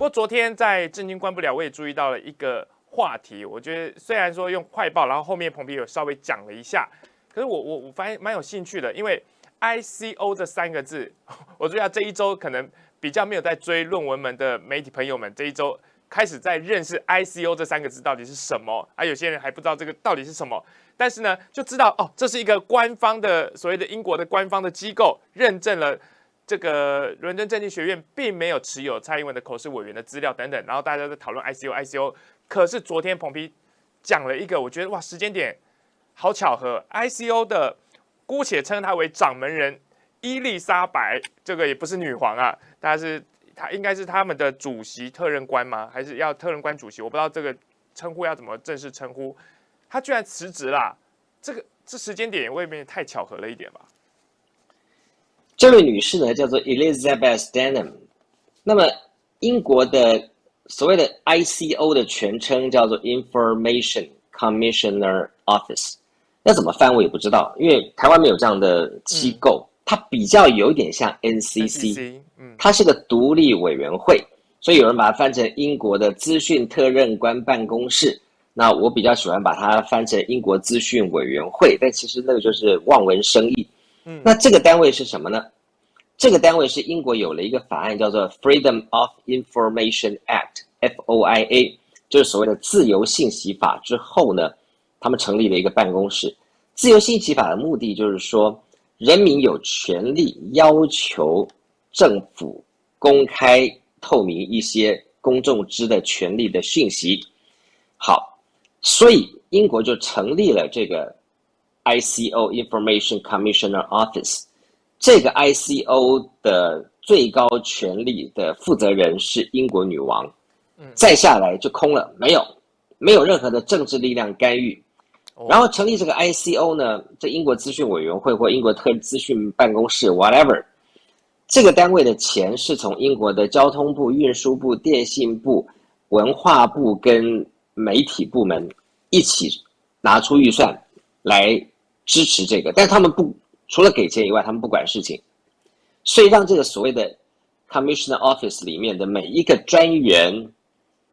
过昨天在震惊关不了，我也注意到了一个话题。我觉得虽然说用快报，然后后面彭比有稍微讲了一下，可是我发现蛮有兴趣的，因为 ICO 这3个字，我觉得这一周可能比较没有在追论文们的媒体朋友们，这一周开始在认识 ICO 这3个字到底是什么，有些人还不知道这个到底是什么，但是呢就知道哦，这是一个官方的所谓的英国的官方的机构认证了。这个伦敦政经学院并没有持有蔡英文的口试委员的资料等等，然后大家在讨论 ICO， 可是昨天彭批讲了一个，我觉得哇，时间点好巧合 ，ICO 的姑且称她为掌门人伊丽莎白，这个也不是女皇啊，她应该是他们的主席特任官吗？还是要特任官主席？我不知道这个称呼要怎么正式称呼。她居然辞职啦，这时间点未免太巧合了一点吧？这位女士呢，叫做 Elizabeth Denham。那么，英国的所谓的 ICO 的全称叫做 Information Commissioner Office。那怎么翻我也不知道，因为台湾没有这样的机构，它比较有点像 NCC， 它是个独立委员会，所以有人把它翻成英国的资讯特任官办公室。那我比较喜欢把它翻成英国资讯委员会，但其实那个就是望文生义。那这个单位是什么呢？这个单位是英国有了一个法案叫做 Freedom of Information Act，FOIA， 就是所谓的自由信息法之后呢，他们成立了一个办公室。自由信息法的目的就是说，人民有权利要求政府公开透明一些公众知的权利的讯息。好，所以英国就成立了这个ICO Information Commissioner Office， 这个 ICO 的最高权力的负责人是英国女王，再下来就空了，没有任何的政治力量干预。然后成立这个 ICO 呢，这英国资讯委员会或英国特资讯办公室 whatever， 这个单位的钱是从英国的交通部、运输部、电信部、文化部跟媒体部门一起拿出预算来支持这个，但是他们除了给钱以外，他们不管事情，所以让这个所谓的 Commissioner Office 里面的每一个专员，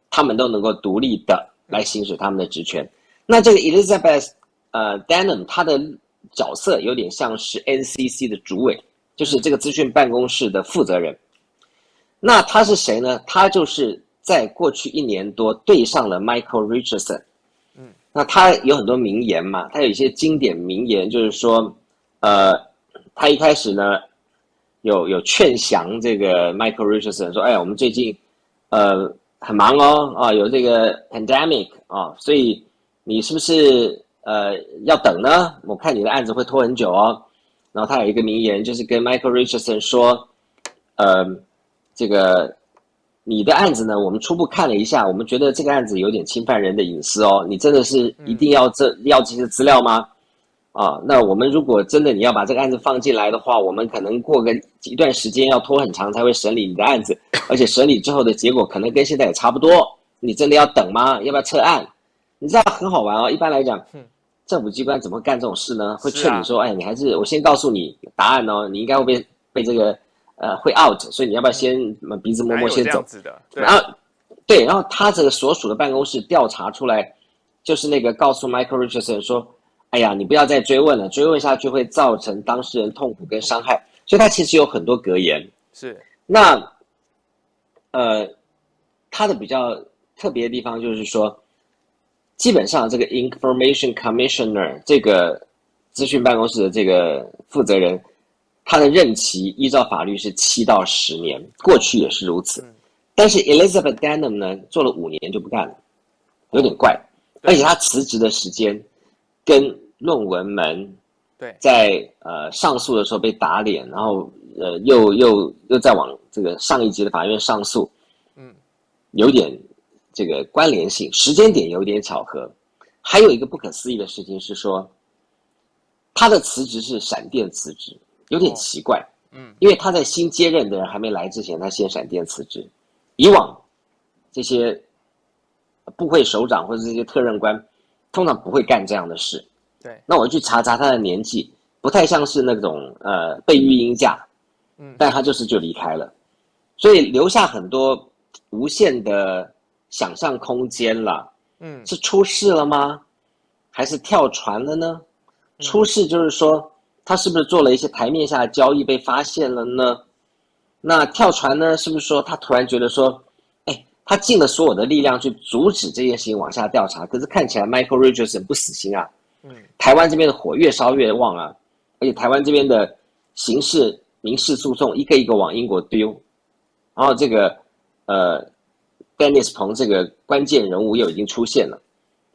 他们都能够独立的来行使他们的职权。那这个 Elizabeth Denham 她的角色有点像是 NCC 的主委，就是这个资讯办公室的负责人。那他是谁呢？他就是在过去1年多对上了 Michael Richardson。那他有很多名言嘛，他有一些经典名言，就是说，他一开始呢，有劝降这个 Michael Richardson 说，我们最近很忙哦，有这个 pandemic 所以你是不是要等呢？我看你的案子会拖很久哦。然后他有一个名言，就是跟 Michael Richardson 说，这个你的案子呢，我们初步看了一下，我们觉得这个案子有点侵犯人的隐私哦，你真的是一定要这些资料吗？那我们如果真的你要把这个案子放进来的话，我们可能过个一段时间要拖很长才会审理你的案子，而且审理之后的结果可能跟现在也差不多，你真的要等吗？要不要撤案？你知道很好玩哦，一般来讲，政府机关怎么会干这种事呢？会劝你说，你还是我先告诉你答案哦，你应该会被这个会 out， 所以你要不要先鼻子摸摸先走？然后他这个所属的办公室调查出来，就是那个告诉 Michael Richardson 说，你不要再追问了，追问下去会造成当事人痛苦跟伤害，所以他其实有很多格言。是，那他的比较特别的地方就是说，基本上这个 Information Commissioner 这个资讯办公室的这个负责人，他的任期依照法律是7到10年，过去也是如此。但是 Elizabeth Denham 呢，做了5年就不干了，有点怪。而且他辞职的时间跟论文门在上诉的时候被打脸，然后又再往这个上一级的法院上诉，有点这个关联性，时间点有点巧合。还有一个不可思议的事情是说，他的辞职是闪电辞职，有点奇怪。因为他在新接任的人还没来之前，他先闪电辞职。以往这些部会首长或者这些特任官通常不会干这样的事。对，那我去查他的年纪，不太像是那种被育婴假，但他就离开了，所以留下很多无限的想象空间了。嗯是出事了吗？还是跳船了呢？出事就是说他是不是做了一些台面下的交易被发现了呢？那跳船呢？是不是说他突然觉得说，哎，他尽了所有的力量去阻止这件事情往下调查，可是看起来 Michael Richardson 不死心啊。台湾这边的火越烧越旺啊，而且台湾这边的刑事、民事诉讼一个一个往英国丢，然后这个Dennis 彭这个关键人物又已经出现了，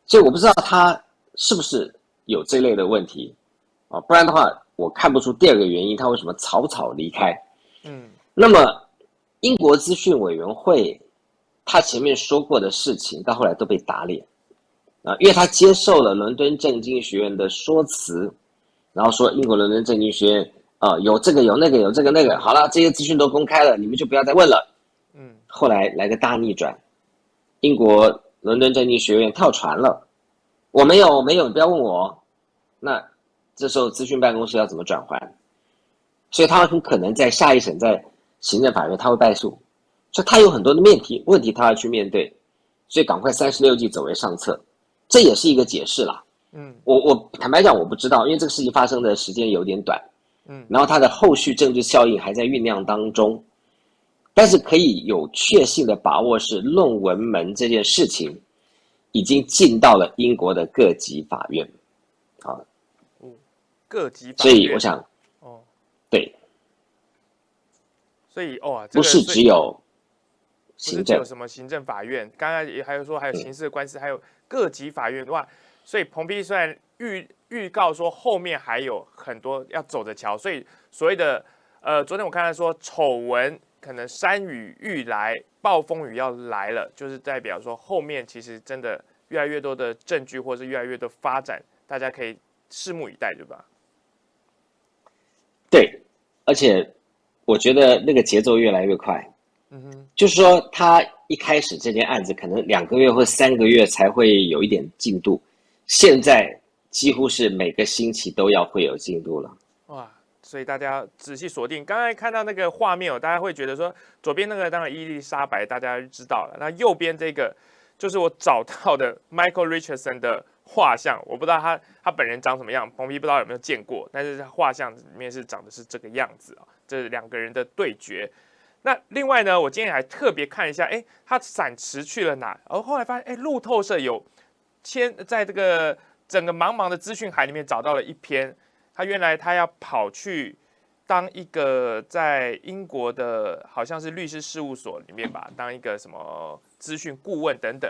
所以我不知道他是不是有这类的问题啊，不然的话我看不出第二个原因他为什么草草离开。那么英国资讯委员会他前面说过的事情到后来都被打脸啊，因为他接受了伦敦政经学院的说辞，然后说英国伦敦政经学院有这个有那个有这个那个，好了，这些资讯都公开了，你们就不要再问了。后来来个大逆转，英国伦敦政经学院跳船了，我没有，你不要问我。那这时候资讯办公室要怎么转换？所以他很可能在下一审在行政法院他会败诉，所以他有很多的问题他要去面对，所以赶快36计走为上策，这也是一个解释啦。我坦白讲我不知道，因为这个事情发生的时间有点短，然后它的后续政治效应还在酝酿当中，但是可以有确信的把握是论文门这件事情已经进到了英国的各级法院，各级法院，所以我想，对，所以不是只有行政，不是只有什么行政法院，刚才也还有说还有刑事的官司，还有各级法院哇。所以彭碧虽然预告说后面还有很多要走着瞧，所以所谓的昨天我看他说丑闻可能山雨欲来，暴风雨要来了，就是代表说后面其实真的越来越多的证据，或是越来越多发展，大家可以拭目以待，对吧？对，而且我觉得那个节奏越来越快。就是说他一开始这件案子可能2个月或3个月才会有一点进度，现在几乎是每个星期都要会有进度了。哇！所以大家要仔细锁定。刚才看到那个画面大家会觉得说，左边那个当然伊丽莎白大家就知道了，那右边这个就是我找到的 Michael Richardson 的画像，我不知道他本人长什么样，彭碧不知道有没有见过，但是画像里面是长的是这个样子啊，这2个人的对决。那另外呢，我今天还特别看一下，他闪驰去了哪？然后后来发现，路透社有在这个整个茫茫的资讯海里面找到了一篇，他原来他要跑去当一个在英国的好像是律师事务所里面吧，当一个什么资讯顾问等等。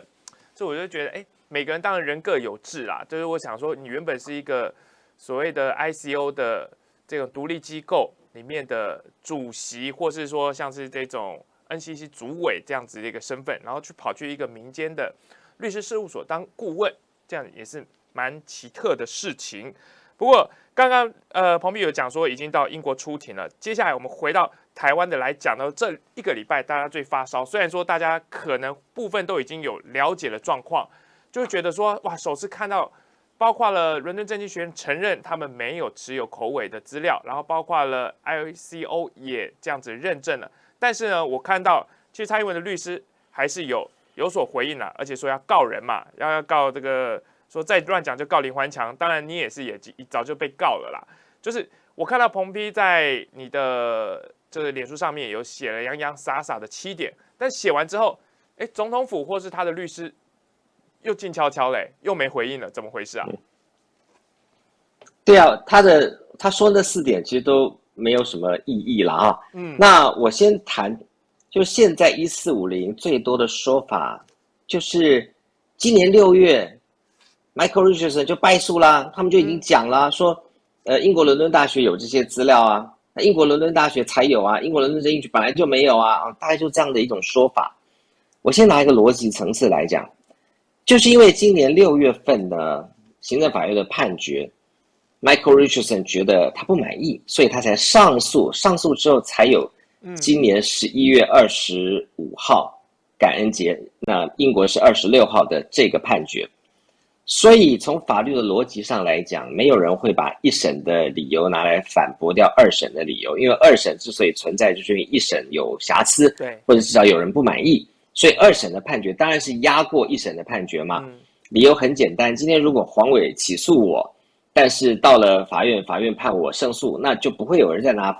所以我就觉得，每个人当然人各有志啦，就是我想说，你原本是一个所谓的 ICO 的这种独立机构里面的主席，或是说像是这种 NCC 主委这样子的一个身份，然后跑去一个民间的律师事务所当顾问，这样也是蛮奇特的事情。不过刚刚彭碧有讲说已经到英国出庭了，接下来我们回到台湾的来讲呢，这1个礼拜大家最发烧，虽然说大家可能部分都已经有了解的状况，就会觉得说哇，首次看到。包括了伦敦政经学院承认他们没有持有口伪的资料，然后包括了 ICO 也这样子认证了。但是呢，我看到其实蔡英文的律师还是有所回应了，而且说要告人嘛，要告这个说再乱讲就告林环强。当然你也早就被告了啦。就是我看到彭碧在你的这个脸书上面有写了洋洋洒洒的7点，但写完之后，总统府或是他的律师。又静悄悄嘞，又没回应了，怎么回事啊？对啊，他说那4点其实都没有什么意义了啊。那我先谈，就现在1450最多的说法，就是今年6月 ，Michael Richardson 就败诉啦，他们就已经讲了，说英国伦敦大学有这些资料啊，英国伦敦大学才有啊，英国伦敦政经局本来就没有啊，大概就这样的一种说法。我先拿一个逻辑层次来讲。就是因为今年6月份的行政法院的判决 ，Michael Richardson 觉得他不满意，所以他才上诉。上诉之后才有今年11月25号感恩节，那英国是26号的这个判决。所以从法律的逻辑上来讲，没有人会把1审的理由拿来反驳掉2审的理由，因为2审之所以存在，就是因为1审有瑕疵，对，或者至少有人不满意。所以二审的判决当然是压过一审的判决嘛。理由很简单，今天如果黄伟起诉我，但是到了法院，法院判我胜诉，那就不会有人再拿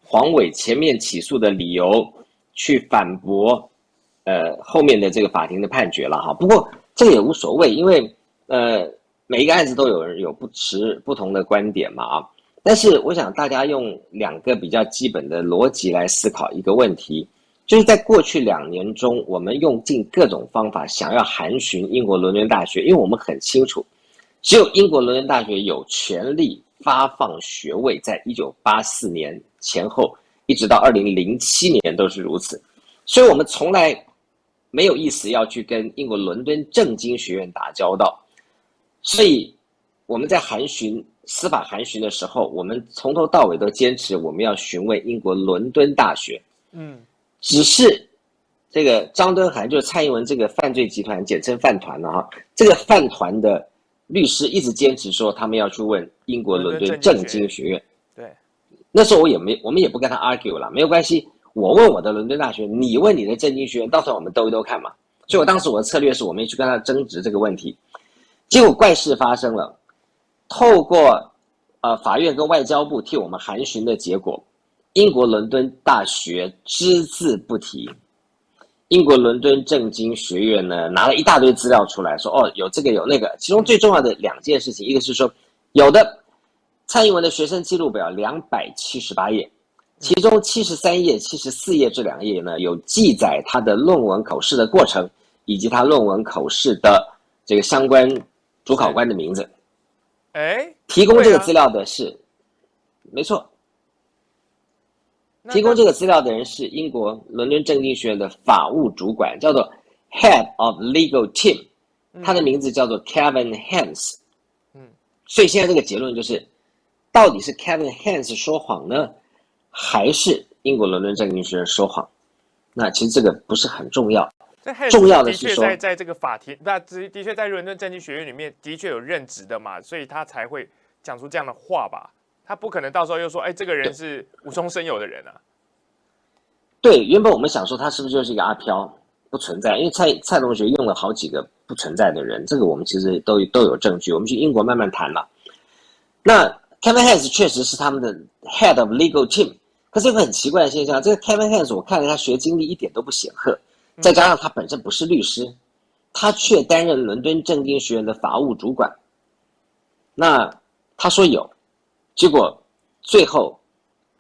黄伟前面起诉的理由去反驳后面的这个法庭的判决了哈。不过这个也无所谓，因为每一个案子都有人有不同的观点嘛啊。但是我想大家用两个比较基本的逻辑来思考一个问题，就是在过去2年中，我们用尽各种方法想要函询英国伦敦大学，因为我们很清楚，只有英国伦敦大学有权利发放学位，在1984年前后一直到2007年都是如此，所以我们从来没有意思要去跟英国伦敦政经学院打交道。所以我们在司法函询的时候，我们从头到尾都坚持我们要询问英国伦敦大学。只是这个张敦涵就是蔡英文这个犯罪集团，简称饭团了哈。这个饭团的律师一直坚持说他们要去问英国伦敦政经学院。对，那时候我们也不跟他 argue 了，没有关系，我问我的伦敦大学，你问你的政经学院，到时候我们斗一斗看嘛。所以我当时我的策略是我们去跟他争执这个问题。结果怪事发生了，透过法院跟外交部替我们函询的结果，英国伦敦大学只字不提。英国伦敦政经学院呢拿了一大堆资料出来说，有这个有那个，其中最重要的2件事情，一个是说有的蔡英文的学生记录表278页，其中73页、74页这2页呢有记载他的论文口试的过程，以及他论文口试的这个相关主考官的名字。提供这个资料的是，没错，提供这个资料的人是英国伦敦政经学院的法务主管，叫做 Head of Legal Team， 他的名字叫做 Kevin Hans。所以现在这个结论就是，到底是 Kevin Hans 说谎呢，还是英国伦敦政经学院说谎？那其实这个不是很重要。重要的是说，在这个法庭，那的确在伦敦政经学院里面的确有任职的嘛，所以他才会讲出这样的话吧？他不可能到时候又说，这个人是无中生有的人啊。对，原本我们想说他是不是就是一个阿飘，不存在，因为蔡同学用了好几个不存在的人，这个我们其实都有证据，我们去英国慢慢谈了。那 Kevin Hans 确实是他们的 Head of Legal Team， 可是有个很奇怪的现象，这个 Kevin Hans 我看了他学经历一点都不显赫。再加上他本身不是律师，他却担任伦敦政经学院的法务主管。那他说有，结果最后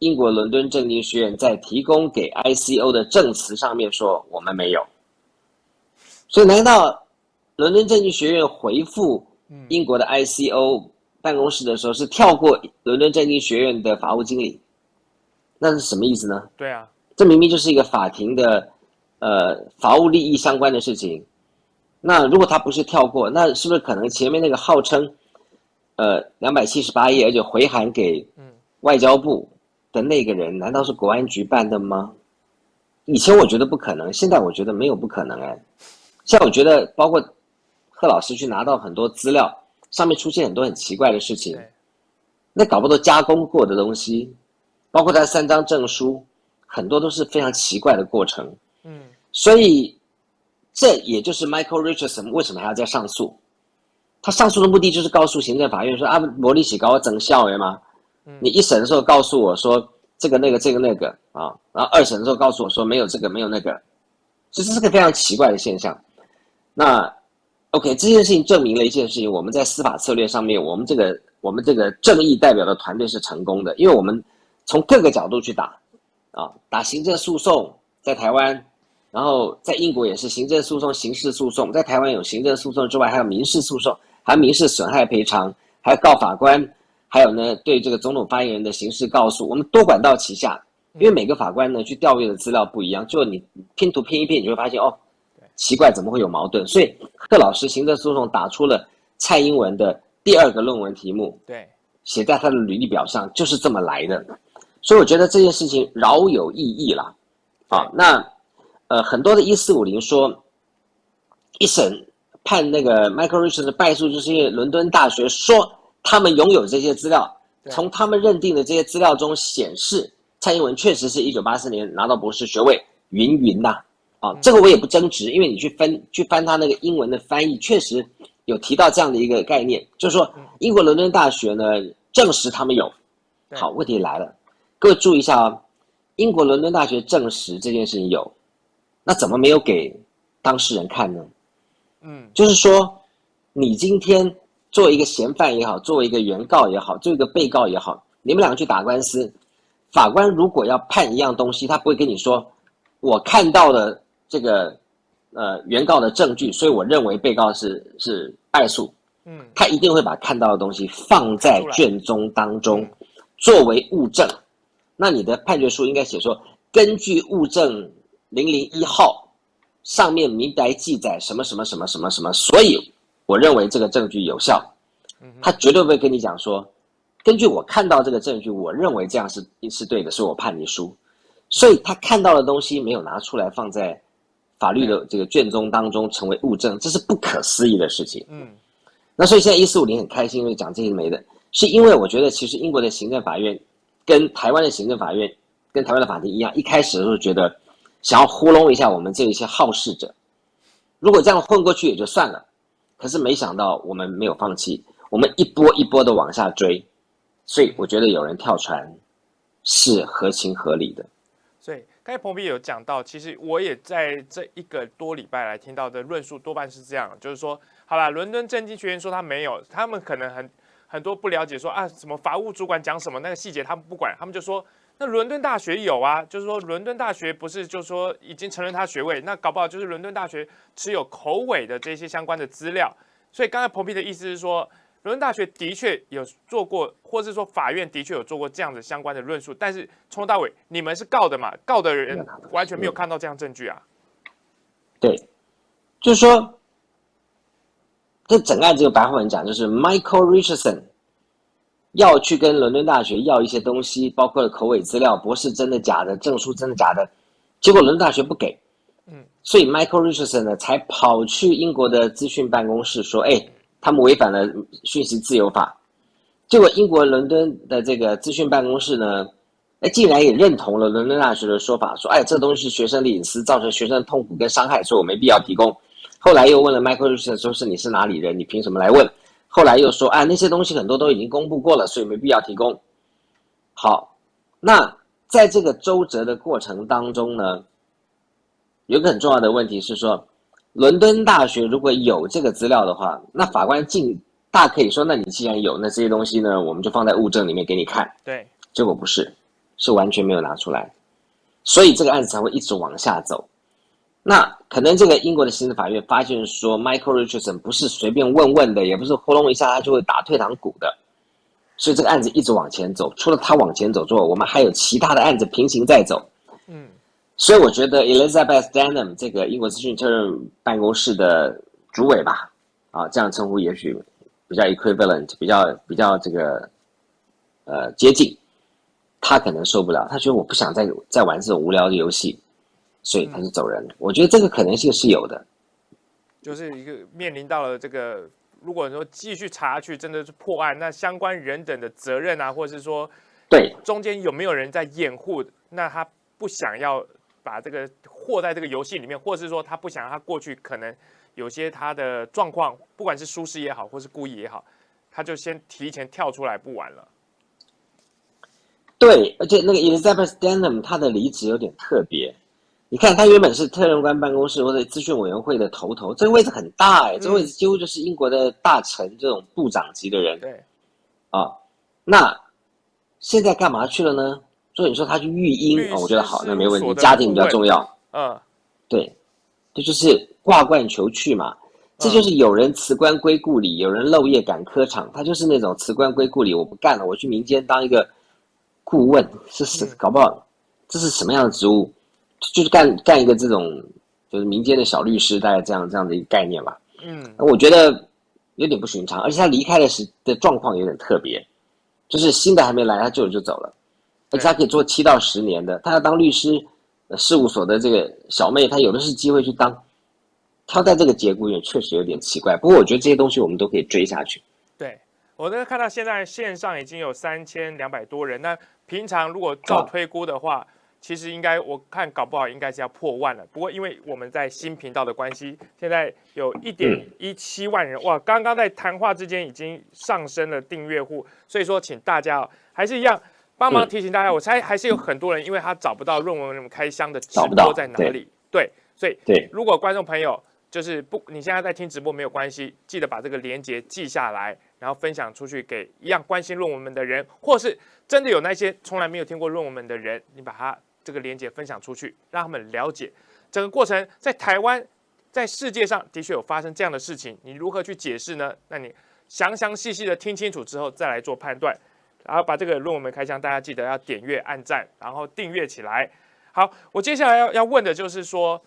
英国伦敦政经学院在提供给 ICO 的证词上面说我们没有。所以难道伦敦政经学院回复英国的 ICO 办公室的时候是跳过伦敦政经学院的法务经理？那是什么意思呢？对啊，这明明就是一个法庭的法务利益相关的事情。那如果他不是跳过，那是不是可能前面那个号称278页而且回函给外交部的那个人，难道是国安局办的吗？以前我觉得不可能，现在我觉得没有不可能现在我觉得包括贺老师去拿到很多资料，上面出现很多很奇怪的事情，那搞不好都加工过的东西，包括他3张证书，很多都是非常奇怪的过程。所以这也就是 Michael Richardson 为什么还要再上诉。他上诉的目的就是告诉行政法院说魔力起搞我整效吗？你一审的时候告诉我说这个那个这个那个啊，然后2审的时候告诉我说没有这个没有那个，这是个非常奇怪的现象。那 OK， 这件事情证明了一件事情，我们在司法策略上面，我们这个正义代表的团队是成功的，因为我们从各个角度去打行政诉讼，在台湾。然后在英国也是行政诉讼、刑事诉讼，在台湾有行政诉讼之外，还有民事诉讼，还有民事损害赔偿，还有告法官，还有呢对这个总统发言人的刑事告诉，我们多管道齐下。因为每个法官呢去调阅的资料不一样，就你拼图拼一拼，你就会发现奇怪，怎么会有矛盾？所以贺老师行政诉讼打出了蔡英文的第2个论文题目，对，写在他的履历表上，就是这么来的。所以我觉得这件事情饶有意义啦。那很多的1450说，一审判那个 Michael Richardson 的败诉，就是因为伦敦大学说他们拥有这些资料，从他们认定的这些资料中显示，蔡英文确实是1984年拿到博士学位，云云呐。啊，这个我也不争执，因为你去翻他那个英文的翻译，确实有提到这样的一个概念，就是说英国伦敦大学呢证实他们有。好，问题来了，各位注意一下哦，英国伦敦大学证实这件事情有，那怎么没有给当事人看呢？就是说，你今天作为一个嫌犯也好，作为一个原告也好，作为一个被告也好，你们两个去打官司，法官如果要判一样东西，他不会跟你说，我看到了这个原告的证据，所以我认为被告是败诉。他一定会把看到的东西放在卷宗当中，作为物证。那你的判决书应该写说，根据物证001号上面明白记载什么什么什么什么什么，所以我认为这个证据有效。他绝对不会跟你讲说，根据我看到这个证据，我认为这样是对的，所以我判你输。所以他看到的东西没有拿出来放在法律的这个卷宗当中成为物证，这是不可思议的事情。那所以现在1450很开心，因为讲这些没的，是因为我觉得其实英国的行政法院跟台湾的行政法院跟台湾的法庭一样，一开始的时候觉得想要糊弄一下我们这一些好事者，如果这样混过去也就算了，可是没想到我们没有放弃，我们一波一波的往下追，所以我觉得有人跳船是合情合理的。所以刚才彭比有讲到，其实我也在这1个多礼拜来听到的论述多半是这样，就是说，好啦，伦敦政经学院说他没有，他们可能很多不了解说啊，什么法务主管讲什么那个细节他们不管，他们就说那伦敦大学有啊，就是说伦敦大学不是就是说已经承认他学位，那搞不好就是伦敦大学持有口尾的这些相关的资料。所以刚才彭比的意思是说，伦敦大学的确有做过，或是说法院的确有做过这样的相关的论述，但是从头到尾你们是告的嘛，告的人完全没有看到这样证据啊。对，就是说，这整案这个白话文讲，就是 Michael Richardson 要去跟伦敦大学要一些东西，包括了口尾资料、博士真的假的、证书真的假的，结果伦敦大学不给，所以 Michael Richardson 呢才跑去英国的资讯办公室说，他们违反了讯息自由法。结果英国伦敦的这个资讯办公室呢，竟然也认同了伦敦大学的说法，说，这东西是学生的隐私，造成学生的痛苦跟伤害，所以我没必要提供。后来又问了 Michael Richardson 说，是你是哪里人，你凭什么来问？后来又说，那些东西很多都已经公布过了，所以没必要提供。好，那在这个周折的过程当中呢，有一个很重要的问题是说，伦敦大学如果有这个资料的话，那法官大可以说，那你既然有，那这些东西呢，我们就放在物证里面给你看。对，结果不是，是完全没有拿出来，所以这个案子才会一直往下走。那可能这个英国的行政法院发现说 ，Michael Richardson 不是随便问问的，也不是糊弄一下他就会打退堂鼓的，所以这个案子一直往前走。除了他往前走之后，我们还有其他的案子平行在走。所以我觉得 Elizabeth Denham 这个英国资讯特任办公室的主委吧，这样称呼也许比较 equivalent， 比较这个接近，他可能受不了，他觉得我不想再玩这种无聊的游戏，所以他就走人了。我觉得这个可能性是有的，就是一个面临到了这个，如果说继续查下去，真的是破案，那相关人等的责任啊，或者是说对中间有没有人在掩护，那他不想要把这个和在这个游戏里面，或者是说他不想让他过去可能有些他的状况，不管是疏失也好，或是故意也好，他就先提前跳出来不玩了。对，而且那个 Elizabeth Denham 她的离职有点特别。你看，她原本是特任官办公室或者资讯委员会的头，这个位置很大这个位置几乎就是英国的大臣这种部长级的人。对，那现在干嘛去了呢？所以你说他去育婴我觉得好，那没问题，家庭比较重要。对，这就是挂冠求去嘛。这就是有人辞官归故里，有人漏夜赶科场，他就是那种辞官归故里，我不干了，我去民间当一个顾问，搞不好这是什么样的职务？就是干一个这种就是民间的小律师，大概这样的一个概念吧。我觉得有点不寻常，而且他离开的状况有点特别，就是新的还没来，他就走了，而且他可以做7到10年的。他要当律师事务所的这个小妹，他有的是机会去当。挑在这个节骨眼确实有点奇怪，不过我觉得这些东西我们都可以追下去。对，我看到现在线上已经有3200多人，那平常如果照推估的话，其实应该我看搞不好应该是要破万了。不过因为我们在新频道的关系，现在有1.17万人，哇！刚刚在谈话之间已经上升了订阅户，所以说请大家还是一样帮忙提醒大家。我猜还是有很多人，因为他找不到论文开箱的直播在哪里，对，所以如果观众朋友就是你现在在听直播没有关系，记得把这个连结记下来，然后分享出去给一样关心论文的人，或是真的有那些从来没有听过论文的人，你把它这个连结分享出去，让他们了解整个过程。在台湾，在世界上的确有发生这样的事情，你如何去解释呢？那你详细的听清楚之后再来做判断，然后把这个论文开箱，大家记得要点阅、按赞，然后订阅起来。好，我接下来要问的就是说，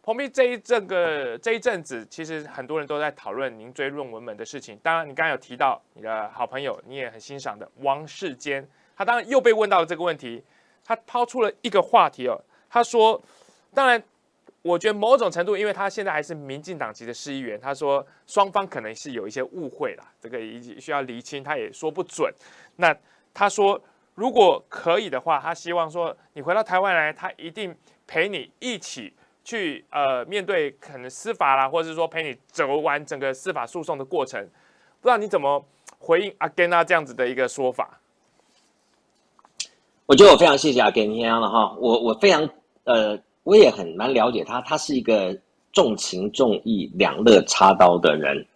彭碧这一阵子，其实很多人都在讨论您追论文门的事情。当然，你刚才有提到你的好朋友，你也很欣赏的王世坚，他当然又被问到了这个问题。他抛出了一个话题哦，他说，当然，我觉得某种程度，因为他现在还是民进党籍的市议员，他说双方可能是有一些误会啦，这个需要厘清，他也说不准。那他说，如果可以的话，他希望说你回到台湾来，他一定陪你一起去面对可能司法啦，或者是说陪你走完整个司法诉讼的过程。不知道你怎么回应阿根这样子的一个说法？我觉得我非常谢谢阿根了哈，我非常我也蛮了解他，他是一个重情重义、两肋插刀的人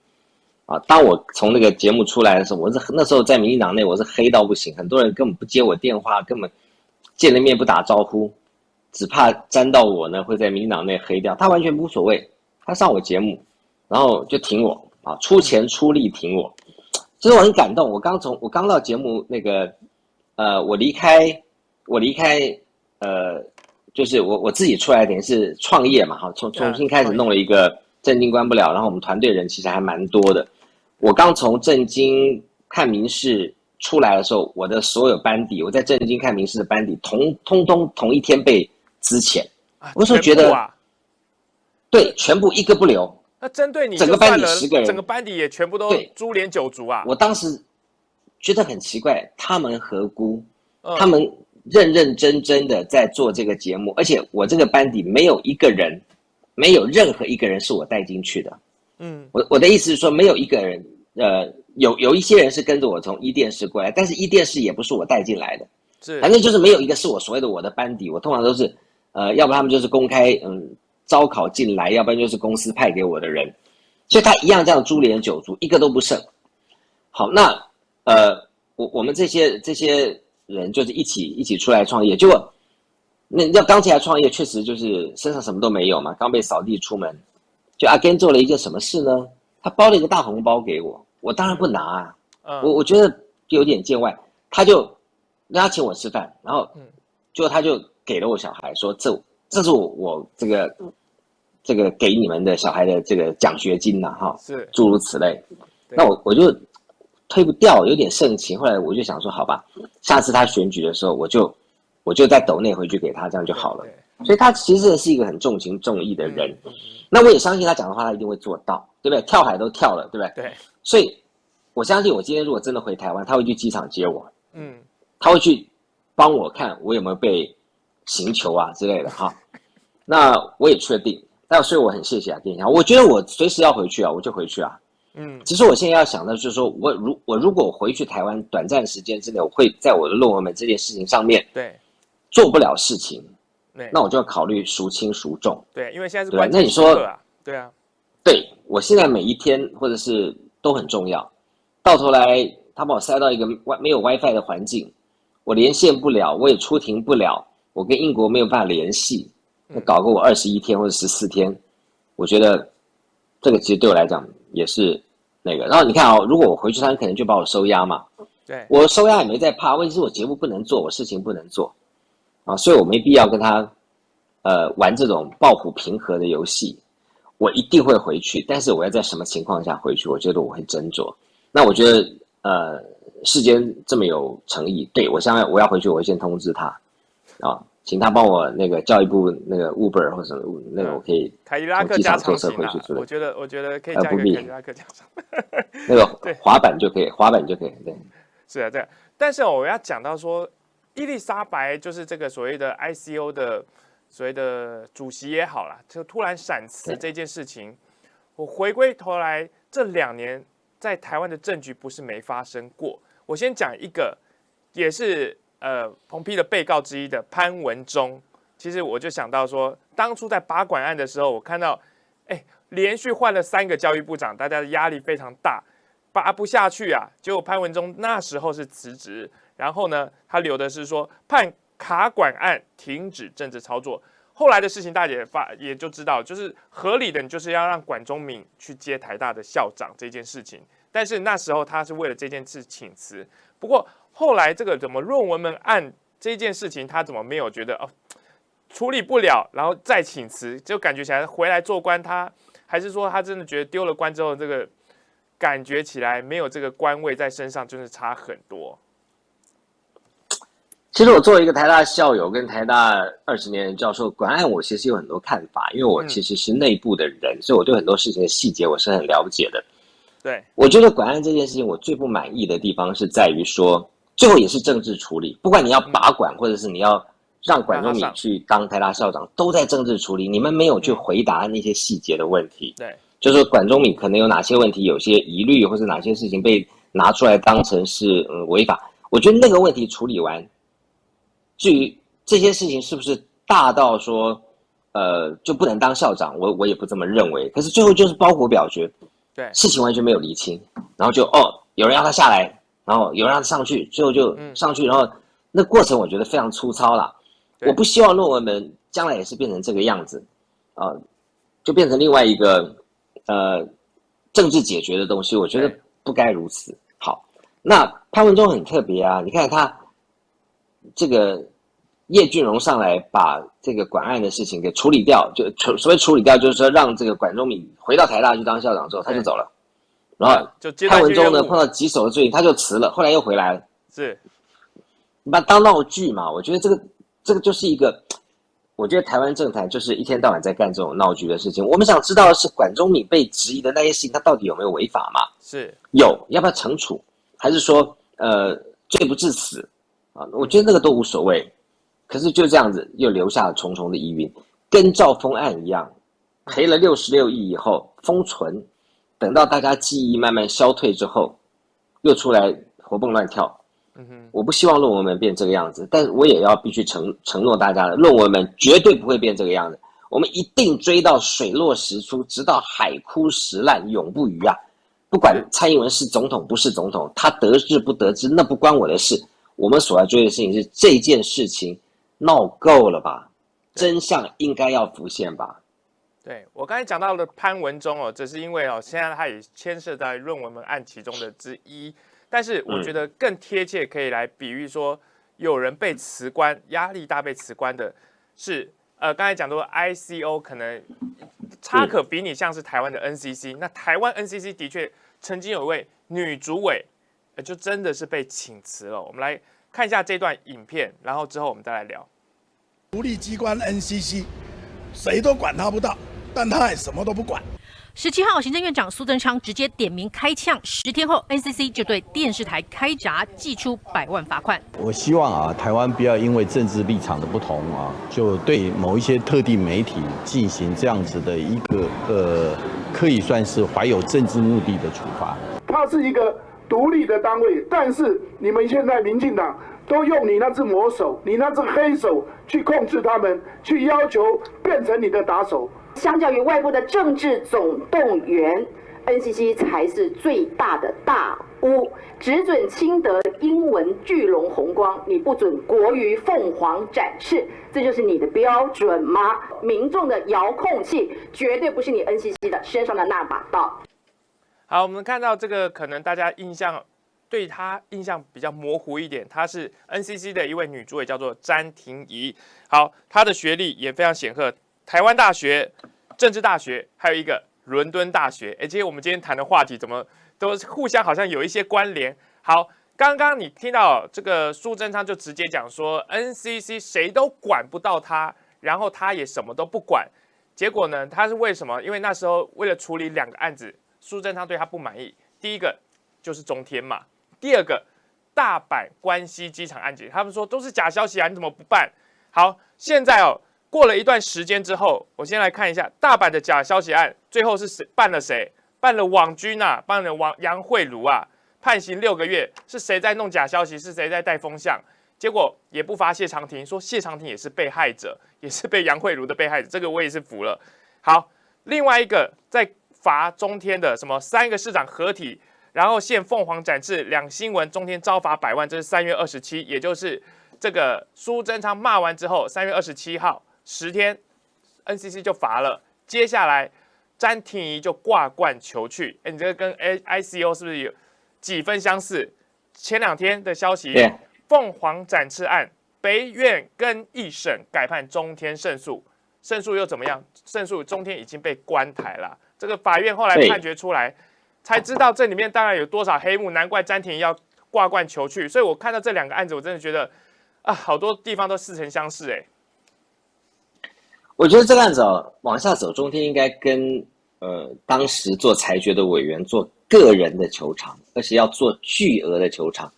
啊。当我从那个节目出来的时候，那时候在民进党内我是黑到不行，很多人根本不接我电话，根本见了面不打招呼，只怕沾到我呢会在民进党内黑掉。他完全无所谓，他上我节目，然后就挺我啊，出钱出力挺我。其实我很感动，我刚到节目那个。我离开，就是我自己出来，等于是创业嘛，哈，重新开始弄了一个政经关不了，然后我们团队人其实还蛮多的。我刚从政经看民事出来的时候，我的所有班底，我在政经看民事的班底，通通同一天被资遣。我说觉得，对，全部一个不留。那针对你整个班底10个人，整个班底也全部都株连九族啊！我当时觉得很奇怪，他们何辜？他们认认真真的在做这个节目，而且我这个班底没有任何一个人是我带进去的。我的意思是说，没有一个人，有一些人是跟着我从一电视过来，但是一电视也不是我带进来的，反正就是没有一个是我所谓的我的班底。我通常都是，要不然他们就是公开招考进来，要不然就是公司派给我的人，所以他一样这样株连九族，一个都不剩。好，那我们这些人就是一起出来创业，结果那要刚起来创业，确实就是身上什么都没有嘛，刚被扫地出门。就阿根做了一件什么事呢？他包了一个大红包给我，我当然不拿啊，我觉得有点见外，他就让他请我吃饭，然后就他就给了我小孩说这是我这个给你们的小孩的这个奖学金呐，哈，是诸如此类。那我就推不掉，有点盛情。后来我就想说，好吧，下次他选举的时候，我就在斗内回去给他，这样就好了。所以他其实是一个很重情重义的人。那我也相信他讲的话，他一定会做到，对不对？跳海都跳了，对不对？对。所以我相信，我今天如果真的回台湾，他会去机场接我，他会去帮我看我有没有被刑求啊之类的哈。那我也确定，那所以我很谢谢啊，跟你讲，我觉得我随时要回去啊，我就回去啊。其实我现在要想的就是说，我如果回去台湾短暂时间之内，我会在我的论文门这件事情上面做不了事情，那我就要考虑孰轻孰重。对，因为现在是关键时刻啊。对啊，对我现在每一天或者是都很重要。到头来他把我塞到一个没有 WiFi 的环境，我连线不了，我也出庭不了，我跟英国没有办法联系，搞个我21天或者14天，我觉得这个其实对我来讲也是那个。然后你看如果我回去，他可能就把我收押嘛。对，我收押也没在怕，问题是我节目不能做，我事情不能做啊，所以我没必要跟他玩这种抱虎平和的游戏。我一定会回去，但是我要在什么情况下回去，我觉得我会斟酌。那我觉得世间这么有诚意，对，我要回去，我会先通知他啊，请他帮我那个叫一部那个 Uber 或者什么那个我可以凯迪拉克加长型啊，我觉得可以加一个凯迪拉克加长，那个滑板就可以，对，是啊，对。但是我要讲到说，伊丽莎白就是这个所谓的 ICO 的所谓的主席也好啦，就突然闪辞这件事情，我回归头来这2年在台湾的政局不是没发生过。我先讲一个，也是彭批的被告之一的潘文忠。其实我就想到说，当初在拔管案的时候，我看到，连续换了3个教育部长，大家的压力非常大，拔不下去啊。结果潘文忠那时候是辞职，然后呢，他留的是说判卡管案停止政治操作。后来的事情大家也就知道，就是合理的，你就是要让管中闵去接台大的校长这件事情。但是那时候他是为了这件事请辞。不过后来这个怎么论文门案这件事情，他怎么没有觉得处理不了，然后再请辞，就感觉起来回来做官，他还是说他真的觉得丢了官之后，这个感觉起来没有这个官位在身上，就是差很多。其实我作为一个台大校友跟台大20年的教授，管案我其实有很多看法，因为我其实是内部的人，所以我对很多事情的细节我是很了解的。对，我觉得管案这件事情我最不满意的地方是在于说，最后也是政治处理，不管你要拔管或者是你要让管中闵去当台大校长，都在政治处理，你们没有去回答那些细节的问题。对，就是说管中闵可能有哪些问题有些疑虑，或者哪些事情被拿出来当成是违法，我觉得那个问题处理完，至于这些事情是不是大到说就不能当校长，我也不这么认为。可是最后就是包裹表决，对，事情完全没有厘清，然后就有人要他下来，然后有人让他上去，最后就上去，然后那过程我觉得非常粗糙啦。我不希望论文们将来也是变成这个样子，就变成另外一个政治解决的东西，我觉得不该如此。好，那潘文忠很特别啊，你看他这个叶俊荣上来把这个管案的事情给处理掉，就所谓处理掉，就是说让这个管中闵回到台大去当校长之后，他就走了。然后潘文忠呢碰到棘手的罪名，他就辞了，后来又回来了。是，你把它当闹剧嘛？我觉得这个就是一个，我觉得台湾政坛就是一天到晚在干这种闹剧的事情。我们想知道的是管中闵被质疑的那些事情，他到底有没有违法嘛？是有，要不要惩处？还是说罪不至死啊？我觉得那个都无所谓。可是就这样子又留下了重重的疑云，跟兆丰案一样，赔了66亿以后封存，等到大家记忆慢慢消退之后，又出来活蹦乱跳。我不希望论文们变这个样子，但是我也要必须承诺大家的，论文们绝对不会变这个样子。我们一定追到水落石出，直到海枯石烂，永不渝啊！不管蔡英文是总统不是总统，他得志不得志，那不关我的事。我们所要追的事情是这件事情闹够了吧？真相应该要浮现吧？对，我刚才讲到了潘文忠只是因为现在他也牵涉在论文门案其中的之一。但是我觉得更贴切，可以来比喻说，有人被辞官，压力大被辞官的是，刚才讲到 ICO 可能差可比拟像是台湾的 NCC，那台湾 NCC 的确曾经有一位女主委，就真的是被请辞了。我们来看一下这段影片，然后之后我们再来聊。独立机关 NCC， 谁都管他不到，但他也什么都不管。17号，行政院长苏贞昌直接点名开枪，10天后 NCC 就对电视台开闸，祭出100万罚款。我希望台湾不要因为政治立场的不同就对某一些特定媒体进行这样子的一个可以算是怀有政治目的的处罚。它是一个独立的单位，但是你们现在民进党都用你那只魔手，你那只黑手去控制他们，去要求变成你的打手。相较于外部的政治总动员 ，NCC 才是最大的大巫，只准清德英文巨龙红光，你不准国语凤凰展翅，这就是你的标准吗？民众的遥控器绝对不是你 NCC 的身上的那把刀。好，我们看到这个，可能大家对他印象比较模糊一点，她是 NCC 的一位女主委，叫做詹婷怡。好，她的学历也非常显赫。台湾大学、政治大学，还有一个伦敦大学。其实我们今天谈的话题怎么都互相好像有一些关联。好，刚刚你听到这个苏贞昌就直接讲说 ，NCC 谁都管不到他，然后他也什么都不管。结果呢，他是为什么？因为那时候为了处理2个案子，苏贞昌对他不满意。第一个就是中天嘛，第二个大阪关西机场案件，他们说都是假消息啊，你怎么不办？好，现在过了一段时间之后，我先来看一下大阪的假消息案，最后是谁办了谁？办了网军啊，办了杨惠如啊，判刑6个月，是谁在弄假消息？是谁在带风向？结果也不罚谢长廷，说谢长廷也是被害者，也是被杨惠如的被害者，这个我也是服了。好，另外一个在罚中天的什么3个市长合体，然后现凤凰展翅2新闻，中天遭罚100万，这是3月27，也就是这个苏贞昌骂完之后，3月27号10天 ，NCC 就罚了，接下来詹婷怡就挂冠求去，你这个跟 ICO 是不是有几分相似？前2天的消息。对。凤凰展翅案，北院跟一审改判中天胜诉，胜诉又怎么样？胜诉中天已经被关台了。这个法院后来判决出来，才知道这里面当然有多少黑幕，难怪詹婷要挂冠求去。所以我看到这2个案子，我真的觉得啊，好多地方都似曾相识哎。我觉得这个案子往下走，中天应该跟当时做裁决的委员做个人的求偿，而且要做巨额的求偿。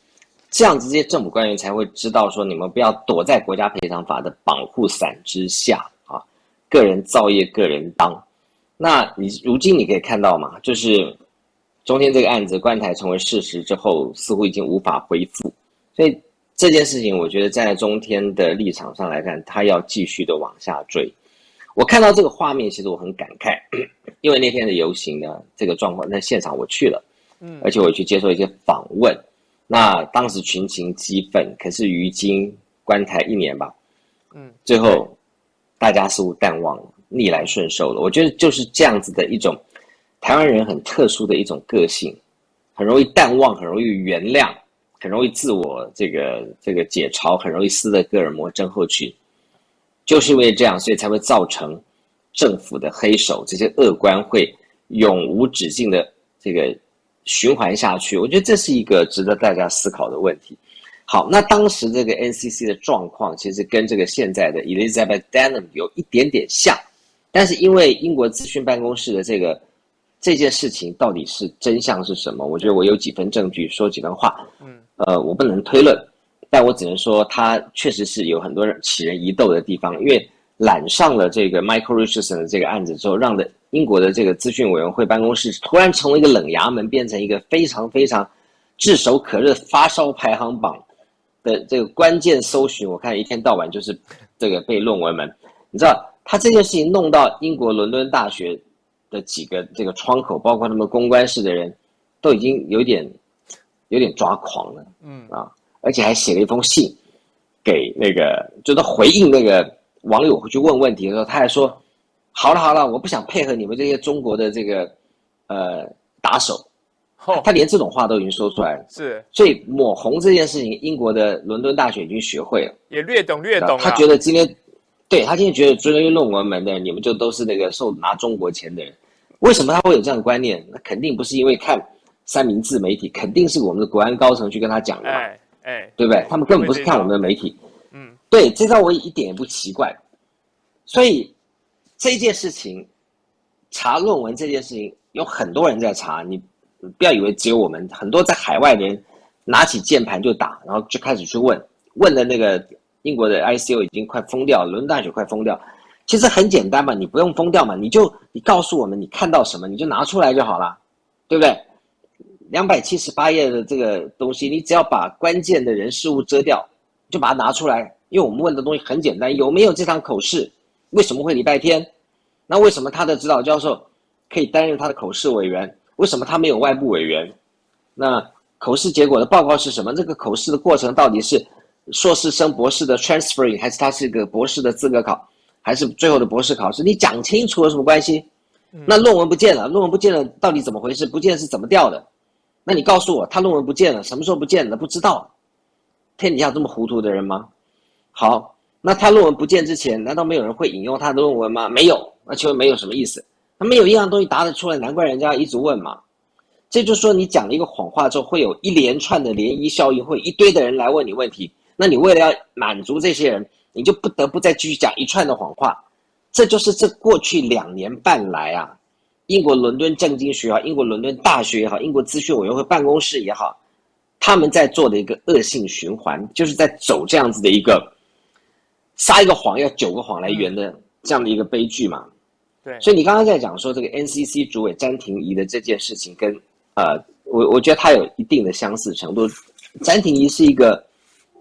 这样子，这些政府官员才会知道说，你们不要躲在国家赔偿法的保护伞之下啊，个人造业个人当。那如今你可以看到嘛，就是中天这个案子关台成为事实之后，似乎已经无法恢复。所以这件事情，我觉得站在中天的立场上来看，他要继续的往下追。我看到这个画面，其实我很感慨，因为那天的游行呢，这个状况，那现场我去了，而且我去接受一些访问。那当时群情激愤，可是于今关台1年吧，最后大家似乎淡忘了，逆来顺受了。我觉得就是这样子的一种台湾人很特殊的一种个性，很容易淡忘，很容易原谅，很容易自我这个解嘲，很容易斯德哥尔摩症候群。就是因为这样，所以才会造成政府的黑手这些恶官会永无止境的这个循环下去。我觉得这是一个值得大家思考的问题。好，那当时这个 NCC 的状况其实跟这个现在的 Elizabeth Denham 有一点点像，但是因为英国资讯办公室的这件事情到底是真相是什么，我觉得我有几分证据说几分话，我不能推论，但我只能说它确实是有很多起人疑窦的地方，因为揽上了这个 Michael Richardson 的这个案子之后，让的英国的这个资讯委员会办公室突然成为一个冷衙门，变成一个非常非常炙手可热发烧排行榜的这个关键搜寻。我看一天到晚就是这个背论文门，你知道他这件事情弄到英国伦敦大学的几个这个窗口，包括他们公关室的人都已经有点抓狂了，而且还写了一封信给那个，就他回应那个网友去问问题的时候，他还说好了，我不想配合你们这些中国的这个打手，他连这种话都已经说出来了。是，所以抹红这件事情，英国的伦敦大学已经学会了，也略懂。他觉得今天觉得追论文门的人，你们就都是那个拿中国钱的人。为什么他会有这样的观念？那肯定不是因为看三明治媒体，肯定是我们的国安高层去跟他讲的嘛。对不对？他们根本不是看我们的媒体。对，这招我一点也不奇怪。所以这件事情，查论文这件事情，有很多人在查，你不要以为只有我们，很多在海外的人拿起键盘就打，然后就开始去问的那个英国的 ICO 已经快疯掉了，伦敦大学快疯掉。其实很简单嘛，你不用疯掉嘛，你告诉我们你看到什么，你就拿出来就好了，对不对？278页的这个东西，你只要把关键的人事物遮掉，就把它拿出来。因为我们问的东西很简单，有没有这场口试？为什么会礼拜天？那为什么他的指导教授可以担任他的口试委员？为什么他没有外部委员？那口试结果的报告是什么？这个口试的过程到底是硕士升博士的 transferring， 还是他是一个博士的资格考，还是最后的博士考试？你讲清楚有什么关系？那论文不见了，到底怎么回事？不见是怎么掉的？那你告诉我，他论文不见了，什么时候不见了？不知道。天底下这么糊涂的人吗？好，那他论文不见之前，难道没有人会引用他的论文吗？没有。那请问没有什么意思？他没有一样东西答得出来，难怪人家一直问嘛。这就是说，你讲了一个谎话之后，会有一连串的涟漪效应，会有一堆的人来问你问题。那你为了要满足这些人，你就不得不再继续讲一串的谎话。这就是这过去2年半来啊，英国伦敦政经学也好，英国伦敦大学也好，英国资讯委员会办公室也好，他们在做的一个恶性循环，就是在走这样子的一个撒一个谎要9个谎来圆的这样的一个悲剧嘛。对，所以你刚刚在讲说这个 NCC 主委詹婷仪的这件事情跟我觉得他有一定的相似程度。詹婷仪是一个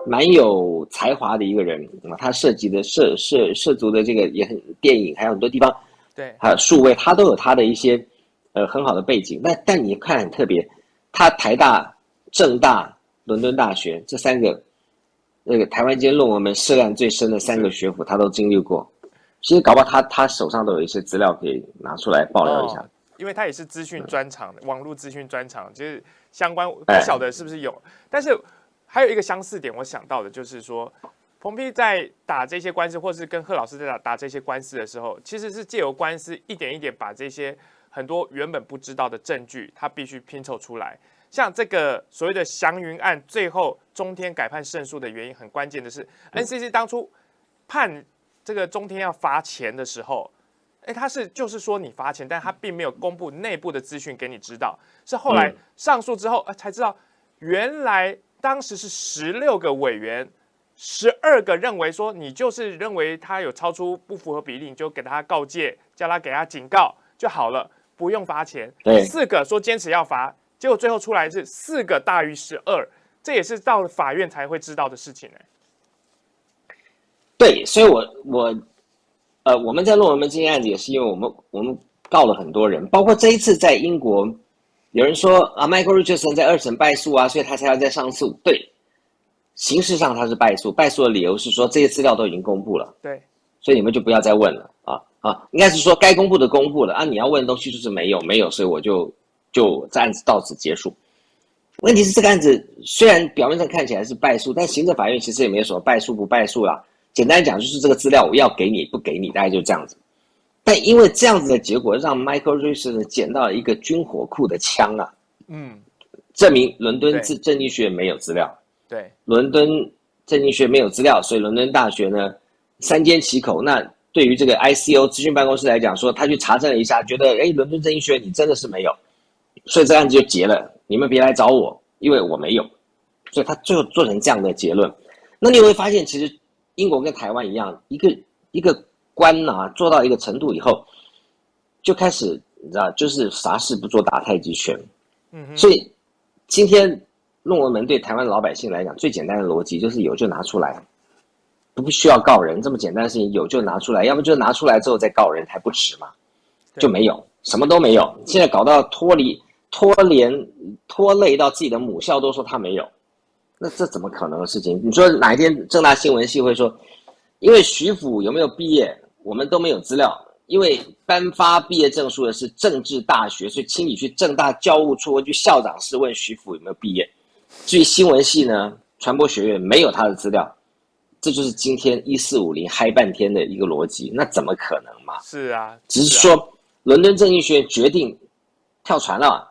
蛮有才华的一个人啊，他涉及的涉足的这个也很电影，还有很多地方，对，还有数位，他都有他的一些很好的背景。但你看很特别，他台大、政大、伦敦大学这3个那个台湾间论文门涉案最深的3个学府，他都经历过。其实搞不好他手上都有一些资料可以拿出来爆料一下。因为他也是资讯专长的，网络资讯专长，就是相关不晓得是不是有，但是还有一个相似点，我想到的就是说，彭碧在打这些官司，或是跟贺老师在打这些官司的时候，其实是借由官司一点一点把这些很多原本不知道的证据，他必须拼凑出来。像这个所谓的祥云案，最后中天改判胜诉的原因，很关键的是 ，NCC 当初判这个中天要罚钱的时候。他就是说你罚钱，但他并没有公布内部的资讯给你知道，是后来上诉之后才知道，原来当时是16个委员，12个认为说你就是认为他有超出不符合比例，你就给他告诫，叫他给他警告就好了，不用罚钱。4个说坚持要罚，结果最后出来是4个大于12，这也是到了法院才会知道的事情。对，所以我们在论文门这件案子也是因为我们告了很多人，包括这一次在英国，有人说啊 ，Michael Richardson 在2审败诉啊，所以他才要再上诉。对，形式上他是败诉，败诉的理由是说这些资料都已经公布了，对，所以你们就不要再问了应该是说该公布的公布了啊，你要问的东西就是没有，所以我就这案子到此结束。问题是这个案子虽然表面上看起来是败诉，但行政法院其实也没有什么败诉不败诉啦。简单讲就是这个资料我要给你不给你，大概就这样子。但因为这样子的结果，让 Michael Richardson 捡到了一个军火库的枪啊，证明伦敦政经学院没有资料。对，伦敦政经学院没有资料，所以伦敦大学呢三缄其口。那对于这个 ICO 资讯办公室来讲说，他去查证了一下，觉得伦敦政经学院你真的是没有，所以这案子就结了，你们别来找我，因为我没有。所以他最后做成这样的结论。那你会发现其实英国跟台湾一样，一个官做到一个程度以后，就开始你知道，就是啥事不做打太极拳。所以今天论文门对台湾的老百姓来讲，最简单的逻辑就是有就拿出来，不需要告人，这么简单的事情有就拿出来，要么就拿出来之后再告人还不迟嘛，就没有，什么都没有。现在搞到拖累到自己的母校都说他没有。那这怎么可能的事情？你说哪一天政大新闻系会说，因为徐府有没有毕业，我们都没有资料，因为颁发毕业证书的是政治大学，所以请你去政大教务处去校长室问徐府有没有毕业。至于新闻系呢，传播学院没有他的资料，这就是今天1450嗨半天的一个逻辑，那怎么可能嘛？是啊，只是说伦敦政经学院决定跳船了。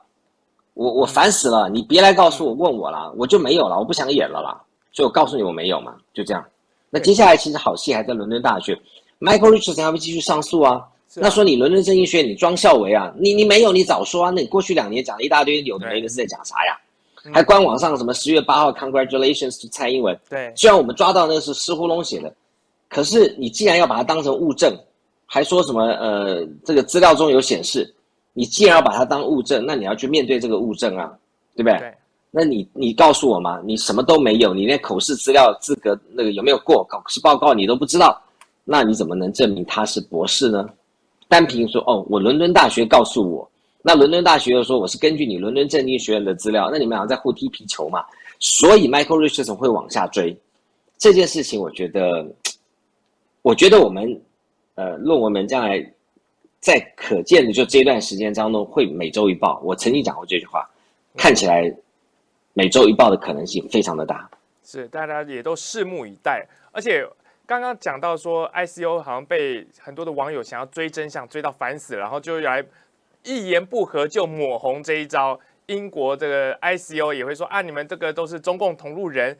我烦死了，你别来告诉我问我了，我就没有了，我不想演了啦，所以我告诉你我没有嘛，就这样。那接下来其实好戏还在伦敦大学 ，Michael Richardson 还会继续上诉啊。那说你伦敦政经学院你装校委啊，你没有你早说啊，那你过去2年讲了一大堆有的没的是在讲啥呀？还官网上什么10月8号 Congratulations to 蔡英文，对，虽然我们抓到那个是湿糊弄写的，可是你既然要把它当成物证，还说什么这个资料中有显示。你既然要把它当物证，那你要去面对这个物证啊，对不对？对。那你告诉我嘛，你什么都没有，你连口试资料资格那个有没有过考试报告你都不知道，那你怎么能证明他是博士呢？单凭说我伦敦大学告诉我，那伦敦大学又说我是根据你伦敦政经学院的资料，那你们俩在互踢皮球嘛？所以 Michael Richardson 会往下追这件事情，我觉得我们论文门将来。在可见的就这段时间当中会每周一报，我曾经讲过这句话，看起来每周一报的可能性非常的大，是大家也都拭目以待。而且刚刚讲到说 ICO 好像被很多的网友想要追真相追到烦死了，然后就来一言不合就抹红这一招。英国这个 ICO 也会说啊，你们这个都是中共同路人。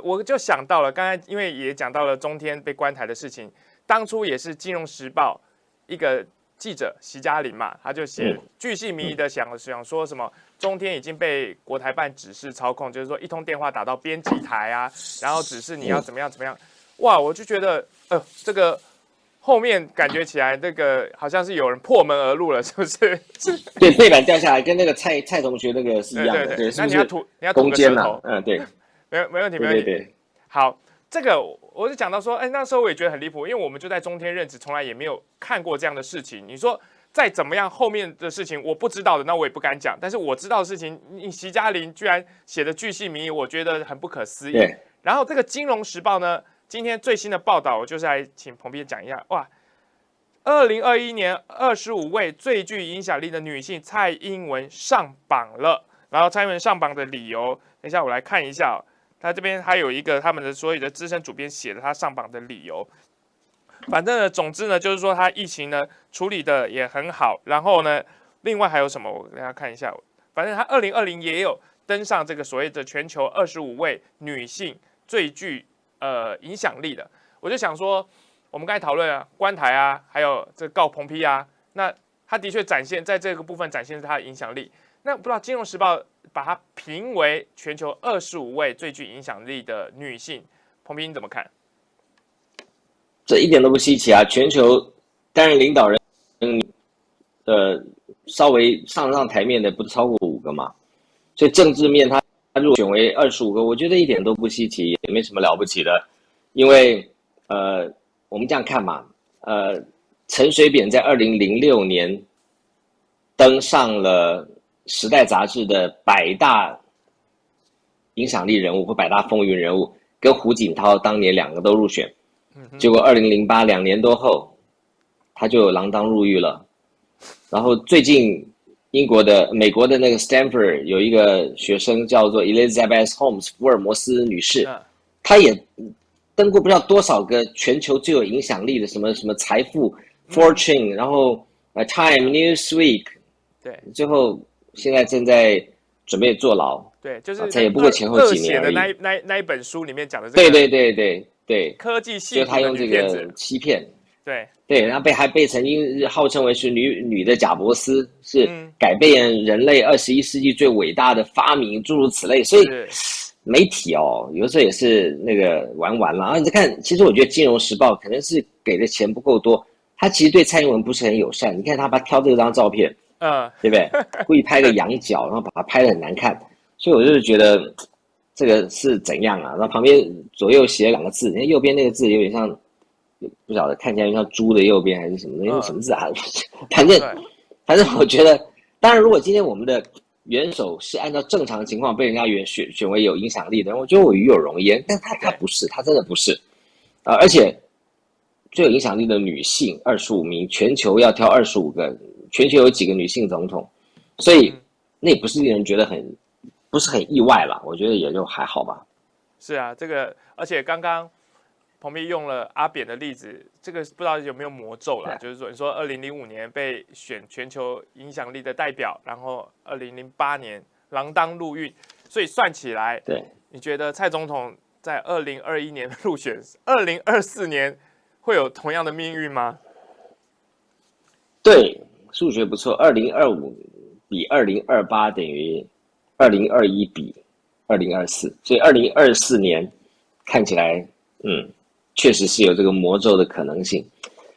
我就想到了，刚才因为也讲到了中天被关台的事情，当初也是《金融时报》一个记者席嘉玲嘛，他就写巨细靡遗的想说什么中天已经被国台办指示操控，就是说一通电话打到编辑台啊，然后指示你要怎么样怎么样。哇，我就觉得这个后面感觉起来那个好像是有人破门而入了，是不是？对，背板掉下来，跟那个蔡同学那个是一样的。对，那你要吐个舌头。对，没问题，没问题。对，好。这个我就讲到说，那时候我也觉得很离谱，因为我们就在中天任职，从来也没有看过这样的事情。你说再怎么样，后面的事情我不知道的，那我也不敢讲。但是我知道的事情，你席嘉玲居然写的巨细靡遗，我觉得很不可思议。然后这个《金融时报》呢，今天最新的报道，我就是来请彭斌讲一下。哇，2021年25位最具影响力的女性，蔡英文上榜了。然后蔡英文上榜的理由，等一下我来看一下。他这边还有一个他们的所有的资深主编写的他上榜的理由，反正呢，总之呢，就是说他疫情呢处理的也很好，然后呢，另外还有什么？我给大家看一下，反正他2020也有登上这个所谓的全球25位女性最具影响力的。我就想说，我们刚才讨论啊，关台啊，还有这个告彭批啊，那他的确展现在这个部分展现他的影响力。那不知道《金融时报》把它评为全球25位最具影响力的女性，彭斌你怎么看？这一点都不稀奇啊！全球担任领导人，稍微上台面的不超过5个嘛，所以政治面他入选为25个，我觉得一点都不稀奇，也没什么了不起的，因为我们这样看嘛，陈水扁在2006年登上了时代杂志的100大影响力人物或100大风云人物，跟胡锦涛当年2个都入选，结果2008 2年多后，他就锒铛入狱了。然后最近美国的那个 Stanford 有一个学生叫做 Elizabeth Holmes 福尔摩斯女士，她也登过不知道多少个全球最有影响力的什么财富 Fortune， 然后Time Newsweek， 对，最后现在正在准备坐牢，对，就是才也不过前后几年而已。写的那一本书里面讲的这个，对，科技系，就他用这个欺骗，对，然后还被曾经号称为是女的贾伯斯，是改变人类21世纪最伟大的发明，诸如此类。所以媒体有的时候也是那个玩了。然后你再看，其实我觉得《金融时报》可能是给的钱不够多，他其实对蔡英文不是很友善。你看他把他挑这张照片。对不对？故意拍个仰角，然后把它拍得很难看，所以我就是觉得这个是怎样啊？然后旁边左右写2个字，你看右边那个字有点像，不晓得看起来像猪的右边还是什么东西，什么字啊？反正我觉得，当然如果今天我们的元首是按照正常情况被人家选为有影响力的人，我觉得我与有荣焉。但他不是，他真的不是而且最有影响力的女性25名，全球要挑25个。全球有几个女性总统，所以那也不是令人觉得不是很意外啦，我觉得也就还好吧。是啊，这个而且刚刚彭斌用了阿扁的例子，这个不知道有没有魔咒啦？就是说，你说2005年被选全球影响力的代表，然后2008年锒铛入狱，所以算起来，对，你觉得蔡总统在2021年入选，2024年会有同样的命运吗？对。数学不错，2025比2028等于2021比2024，所以2024年看起来，确实是有这个魔咒的可能性。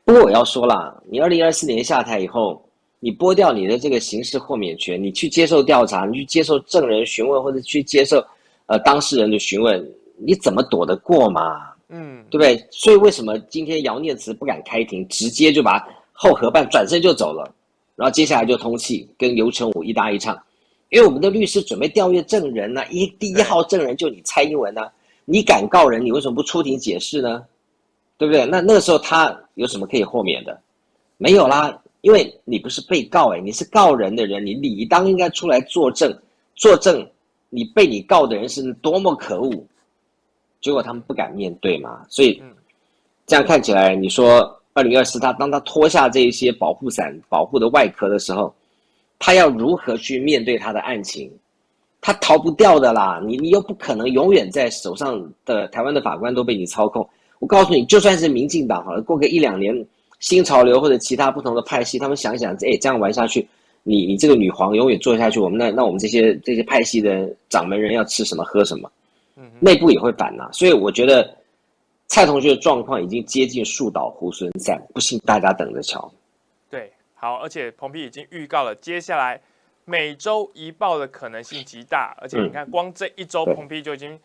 不过我要说啦，你2024年下台以后，你剥掉你的这个刑事豁免权，你去接受调查，你去接受证人询问，或者去接受当事人的询问，你怎么躲得过嘛？对不对？所以为什么今天姚念慈不敢开庭，直接就把后核办转身就走了？然后接下来就通气，跟刘成武一搭一唱，因为我们的律师准备调阅证人呢，第一号证人就你蔡英文呢，你敢告人，你为什么不出庭解释呢？对不对？那个时候他有什么可以豁免的？没有啦，因为你不是被告你是告人的人，你理当应该出来作证，你被你告的人是多么可恶，结果他们不敢面对嘛，所以这样看起来，你说。2024当他脱下这一些保护伞保护的外壳的时候，他要如何去面对他的案情？他逃不掉的啦，你又不可能永远在手上的台湾的法官都被你操控。我告诉你，就算是民进党好了，过个1-2年新潮流或者其他不同的派系，他们想想，这样玩下去，你这个女皇永远做下去，我们那我们这些派系的掌门人要吃什么喝什么，内部也会反啊。所以我觉得蔡同学的状况已经接近树倒猢狲散，不信大家等着瞧。对，好，而且彭批已经预告了，接下来每周一报的可能性极大，而且你看，光这一周彭批就已经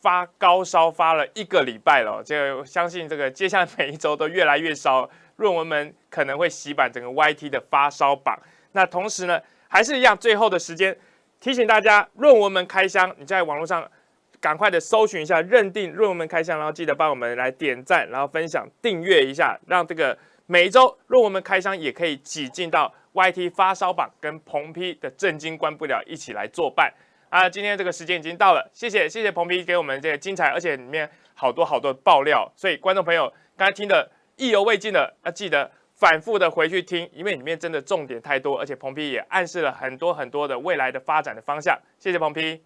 发高烧发了1个礼拜了，这个相信这个接下来每一周都越来越烧，论文们可能会洗版整个 YT 的发烧榜。那同时呢，还是一样，最后的时间提醒大家，论文们开箱，你在网络上赶快的搜寻一下，认定论文们开箱，然后记得帮我们来点赞，然后分享、订阅一下，让这个每一周论文们开箱也可以挤进到 YT 发烧榜跟彭批的震惊关不了一起来作伴啊！今天这个时间已经到了，谢谢彭批给我们这个精彩，而且里面好多爆料，所以观众朋友刚才听的意犹未尽的，要记得反复的回去听，因为里面真的重点太多，而且彭批也暗示了很多的未来的发展的方向。谢谢彭批，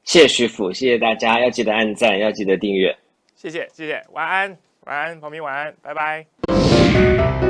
谢谢徐府，谢谢大家，要记得按赞，要记得订阅。谢谢，晚安，彭批晚安，拜拜。